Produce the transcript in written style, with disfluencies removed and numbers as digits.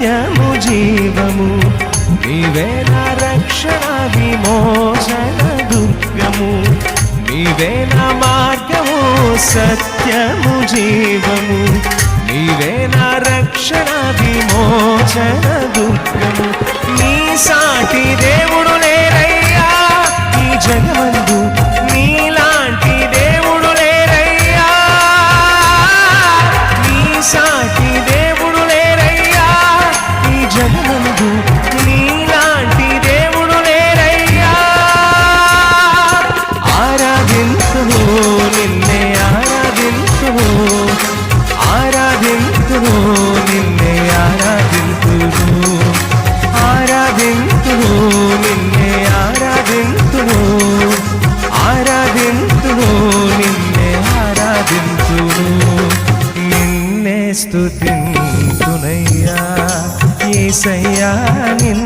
యము జీవము నీవే నా రక్షణ విమోచన దుర్గము నీవే నా మార్గము సత్యము జీవము నీవే నా రక్షణ విమోచన దుర్గము నీ సాటి దేవుడు లేరయ్యా ఈ జగమందు నీలాంటి దేవుడు లేరయ్యా నీ సాటి దేవుడు లేరయ్యా ఈ జగమందు నీలాంటి దేవుడు లేరయ్యా ఆరాధింతును నిన్నే ఆరాధింతును ఆరాధింతును నిన్నే ఆరాధింతును ఆరాధింతును నిన్నే ఆరాధింతును ఆరాధింతును నిన్నే ఆరాధింతును నిన్నే స్తుతింతునయ్యా యేసయ్యా నిన్నే